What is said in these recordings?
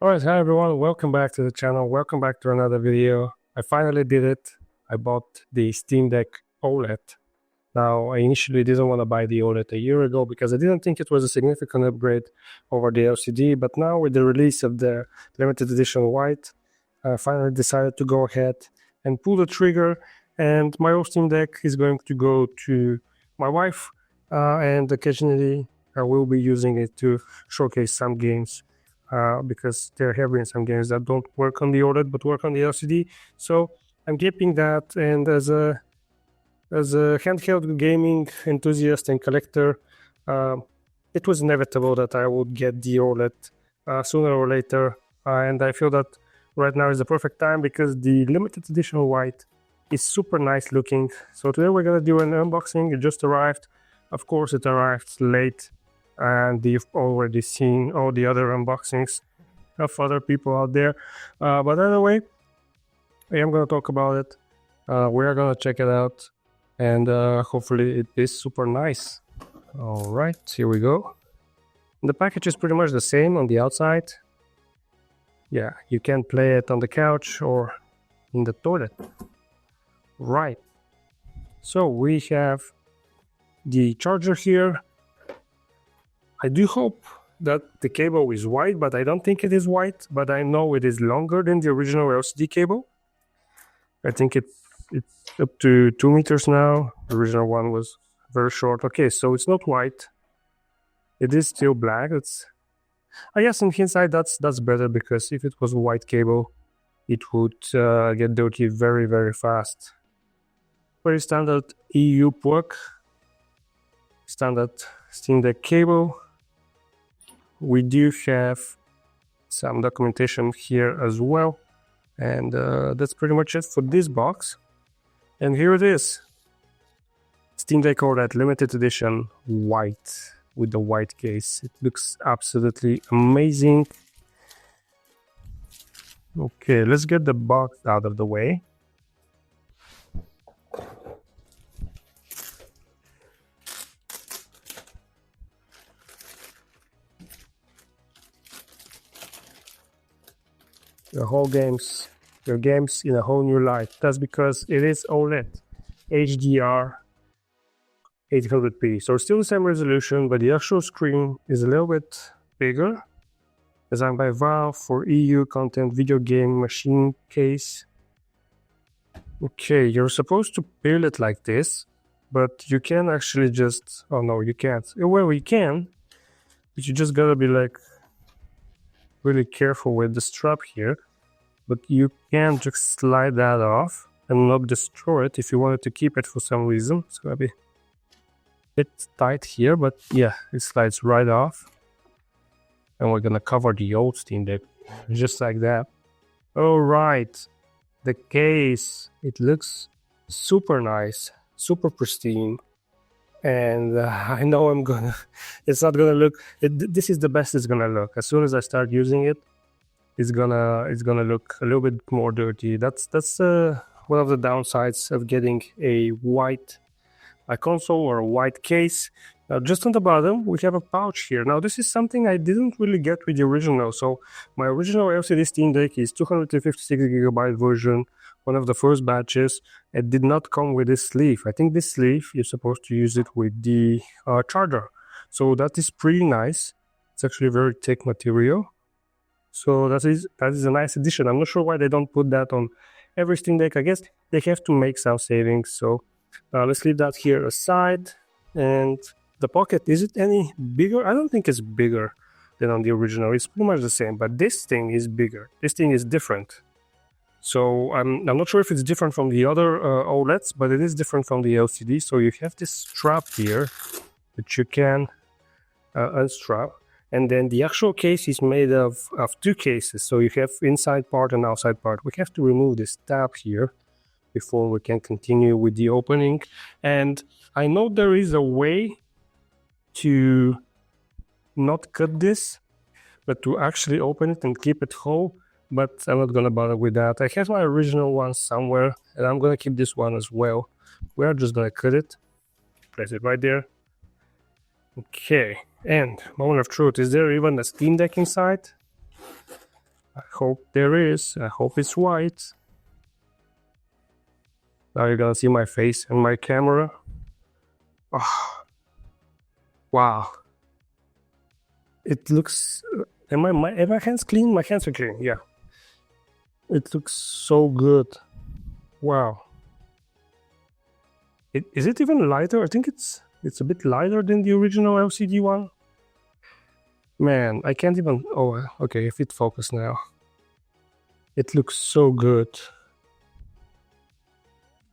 Alright, hi everyone, welcome back to the channel, welcome back to another video. I finally did it. I bought the Steam Deck OLED. Now, I initially didn't want to buy the OLED a year ago because I didn't think it was a significant upgrade over the LCD, but now with the release of the limited edition white, I finally decided to go ahead and pull the trigger, and my old Steam Deck is going to go to my wife, and occasionally I will be using it to showcase some games. Because there have been some games that don't work on the OLED but work on the LCD. So I'm keeping that, and as a handheld gaming enthusiast and collector, it was inevitable that I would get the OLED sooner or later, and I feel that right now is the perfect time because the limited edition white is super nice looking. So today we're gonna do an unboxing. It just arrived. Of course, it arrived late, and you've already seen all the other unboxings of other people out there. But anyway, I am going to talk about it. We are going to check it out, and hopefully it is super nice. All right, here we go. The package is pretty much the same on the outside. Yeah, you can play it on the couch or in the toilet. Right. So we have the charger here. I do hope that the cable is white, but I don't think it is white, but I know it is longer than the original LCD cable. I think it's up to 2 meters now. The original one was very short. Okay, so it's not white. It is still black. I guess in hindsight that's better, because if it was white cable, it would get dirty very, very fast. Very standard EU plug, standard Steam Deck cable. We do have some documentation here as well, and that's pretty much it for this box. And here it is, Steam Deck OLED limited edition white with the white case. It looks absolutely amazing. Okay, let's get the box out of the way. Your games in a whole new light. That's because it is OLED, HDR 800p. So it's still the same resolution, but the actual screen is a little bit bigger. Designed by Valve for EU content video game machine case. Okay, you're supposed to peel it like this, but you can actually just... Oh no, you can't. Well, you can, but you just gotta be like really careful with the strap here. But you can just slide that off and not destroy it if you wanted to keep it for some reason. It's gonna be a bit tight here, but yeah, it slides right off. And we're gonna cover the old Steam Deck just like that. All right, the case, it looks super nice, super pristine. And I know it's not gonna look, this is the best it's gonna look. As soon as I start using it, it's gonna look a little bit more dirty. That's one of the downsides of getting a white console or a white case. Just on the bottom, we have a pouch here. Now, this is something I didn't really get with the original. So my original LCD Steam Deck is 256GB version, one of the first batches. It did not come with this sleeve. I think this sleeve, you're supposed to use it with the charger. So that is pretty nice. It's actually very thick material. So that is a nice addition. I'm not sure why they don't put that on every Steam Deck. I guess they have to make some savings. So let's leave that here aside. And the pocket, is it any bigger? I don't think it's bigger than on the original. It's pretty much the same, but this thing is bigger. This thing is different. So I'm not sure if it's different from the other OLEDs, but it is different from the LCD. So you have this strap here that you can unstrap. And then the actual case is made of two cases. So you have inside part and outside part. We have to remove this tab here before we can continue with the opening. And I know there is a way to not cut this, but to actually open it and keep it whole. But I'm not gonna bother with that. I have my original one somewhere, and I'm gonna keep this one as well. We are just gonna cut it, place it right there. Okay, and moment of truth, is there even a Steam Deck inside? hope there is. I hope it's white. Now you're gonna see my face and my camera. Oh, wow. It looks... Am my hands clean? My hands are clean, yeah. It looks so good. Wow. Is it even lighter? I think it's a bit lighter than the original LCD one. Man, I can't even... Oh, okay, if it focus now. It looks so good.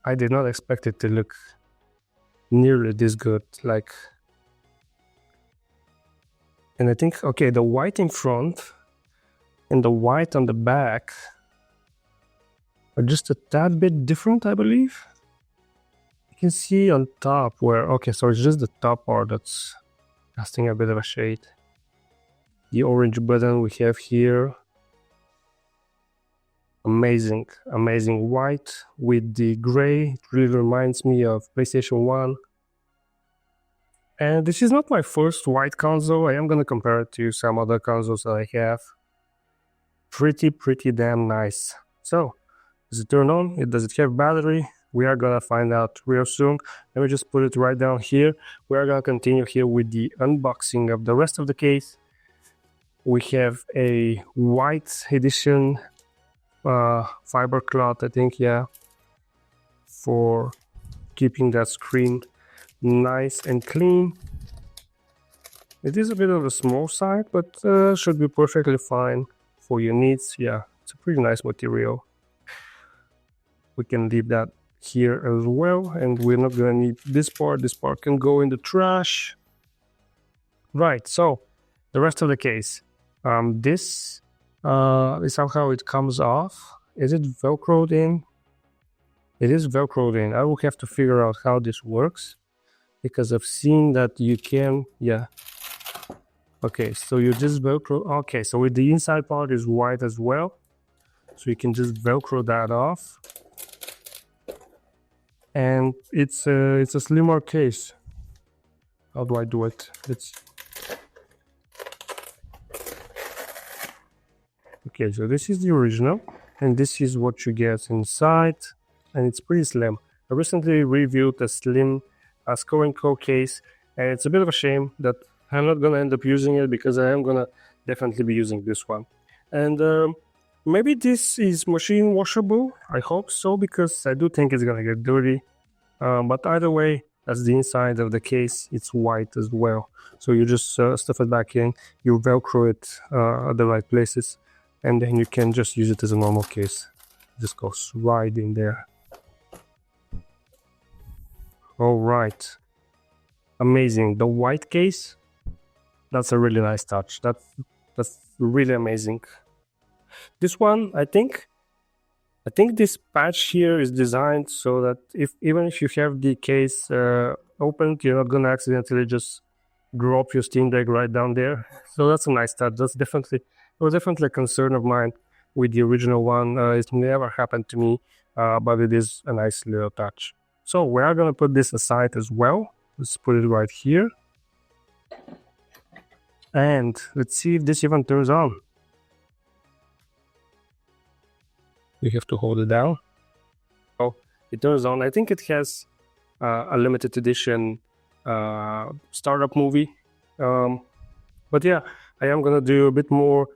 I did not expect it to look nearly this good. Like... And I think, okay, the white in front and the white on the back are just a tad bit different, I believe. You can see on top where... Okay, so it's just the top part that's casting a bit of a shade. The orange button we have here. Amazing, amazing white with the gray. It really reminds me of PlayStation 1. And this is not my first white console. I am gonna compare it to some other consoles that I have. Pretty damn nice. So, does it turn on? Does it have battery? We are gonna find out real soon. Let me just put it right down here. We are gonna continue here with the unboxing of the rest of the case. We have a white edition fiber cloth, I think, yeah, for keeping that screen nice and clean. It is a bit of a small side, but should be perfectly fine for your needs. Yeah, it's a pretty nice material. We can leave that here as well, and we're not gonna need this part. This part can go in the trash. Right, so the rest of the case. This is somehow it comes off. Is it velcroed in? It is velcroed in. I will have to figure out how this works, because I've seen that you can, yeah. Okay, so you just velcro. Okay, so with the inside part is white as well, so you can just velcro that off, and it's a slimmer case. How do I do it? Okay, so this is the original, and this is what you get inside, and it's pretty slim. I recently reviewed a slim Score & Co case, and it's a bit of a shame that I'm not gonna end up using it, because I am gonna definitely be using this one. And maybe this is machine washable. I hope so, because I do think it's gonna get dirty. But either way, that's the inside of the case. It's white as well, so you just stuff it back in, you velcro it at the right places, and then you can just use it as a normal case. It just goes right in there. All right, amazing. The white case, that's a really nice touch. That's really amazing. This one, I think this patch here is designed so that even if you have the case opened, you're not gonna accidentally just drop your Steam Deck right down there. So that's a nice touch. It was definitely a concern of mine with the original one. It never happened to me, but it is a nice little touch. So we are gonna put this aside as well. Let's put it right here. And let's see if this even turns on. You have to hold it down. Oh, it turns on. I think it has a limited edition startup movie. But yeah, I am gonna do a bit more.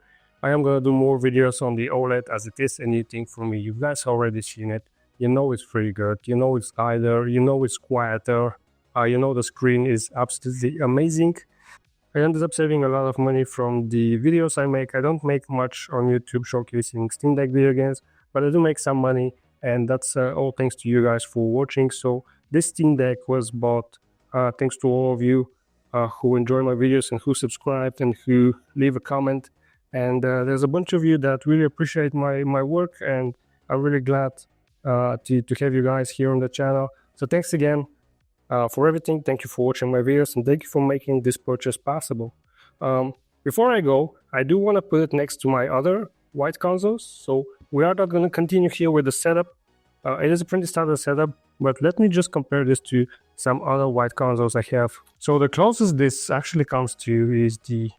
I am gonna do more videos on the OLED, as it is a new thing for me. You guys already seen it. You know it's pretty good. You know it's lighter. You know it's quieter. You know the screen is absolutely amazing. I ended up saving a lot of money from the videos I make. I don't make much on YouTube showcasing Steam Deck video games, but I do make some money, and that's all thanks to you guys for watching. So this Steam Deck was bought thanks to all of you who enjoy my videos and who subscribed and who leave a comment. And there's a bunch of you that really appreciate my work, and I'm really glad to have you guys here on the channel. So thanks again for everything. Thank you for watching my videos, and thank you for making this purchase possible. Before I go, I do want to put it next to my other white consoles. So we are not going to continue here with the setup. It is a pretty standard setup, but let me just compare this to some other white consoles I have. So the closest this actually comes to is the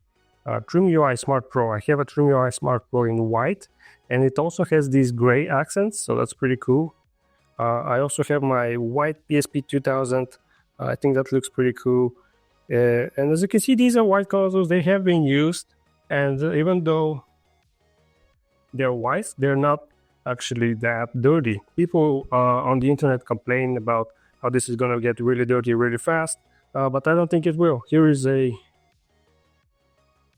Trim UI Smart Pro. I have a Trim UI Smart Pro in white, and it also has these gray accents, so that's pretty cool. I also have my white PSP 2000. I think that looks pretty cool. And as you can see, these are white colors. They have been used, and even though they're white, they're not actually that dirty. People on the internet complain about how this is going to get really dirty really fast, but I don't think it will. Here is a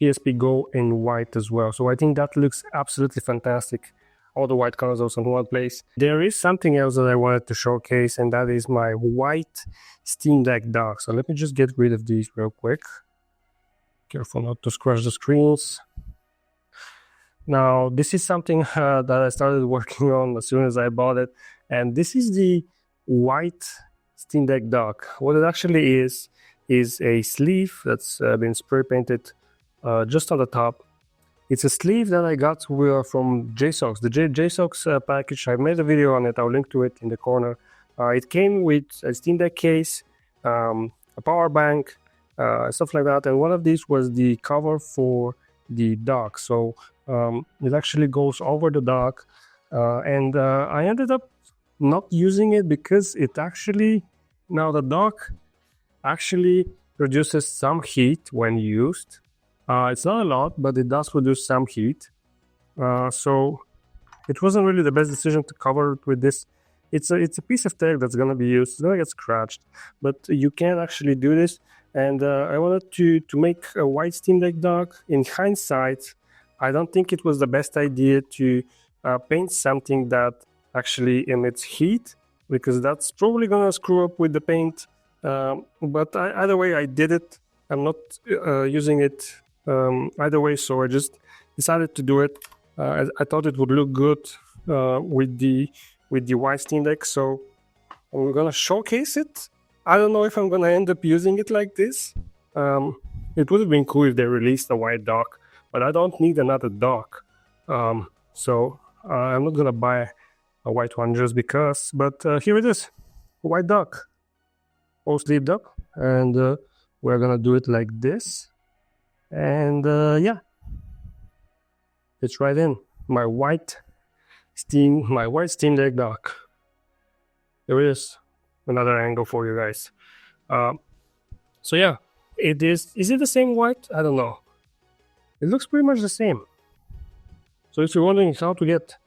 PSP Go in white as well, so I think that looks absolutely fantastic. All the white colors in one place. There is something else that I wanted to showcase, and that is my white Steam Deck dock. So let me just get rid of these real quick. Careful not to scratch the screens. Now, this is something that I started working on as soon as I bought it, and this is the white Steam Deck dock. What it actually is a sleeve that's been spray painted just on the top. It's a sleeve that I got from JSOX, the JSOX package. I made a video on it. I'll link to it in the corner. It came with a Steam Deck case, a power bank, stuff like that. And one of these was the cover for the dock. So it actually goes over the dock. And I ended up not using it because it actually, now the dock actually produces some heat when used. It's not a lot, but it does produce some heat. So it wasn't really the best decision to cover it with this. It's a piece of tech that's gonna be used. It's gonna get scratched, but you can actually do this. And I wanted to make a white Steam Deck dock. In hindsight, I don't think it was the best idea to paint something that actually emits heat, because that's probably gonna screw up with the paint. But either way, I did it. I'm not using it either way, so I just decided to do it. I thought it would look good with the white Steam Deck, so I'm gonna showcase it. I don't know if I'm gonna end up using it like this. It would have been cool if they released a white dock, but I don't need another dock. So I'm not gonna buy a white one just because. But here it is, a white dock, all sleeved up, and we're gonna do it like this. And yeah, it's right in my white Steam Deck dock. There is another angle for you guys. So yeah, it is. Is it the same white? I don't know. It looks pretty much the same. So if you're wondering how to get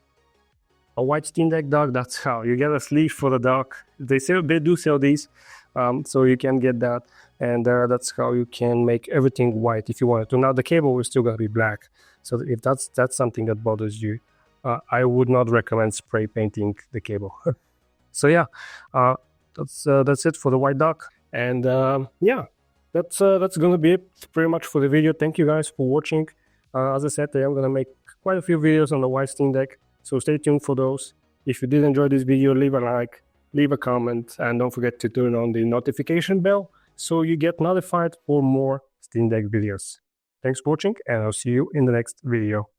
a white Steam Deck dock, that's how. You get a sleeve for the dock. They do sell these, so you can get that. And that's how you can make everything white if you wanted to. Now the cable is still gonna be black, so if that's something that bothers you, I would not recommend spray painting the cable. So yeah, that's it for the white dock, and yeah, that's gonna be it pretty much for the video. Thank you guys for watching. As I said, I'm gonna make quite a few videos on the white Steam Deck, so stay tuned for those. If you did enjoy this video, leave a like, leave a comment, and don't forget to turn on the notification bell so you get notified for more Steam Deck videos. Thanks for watching, and I'll see you in the next video.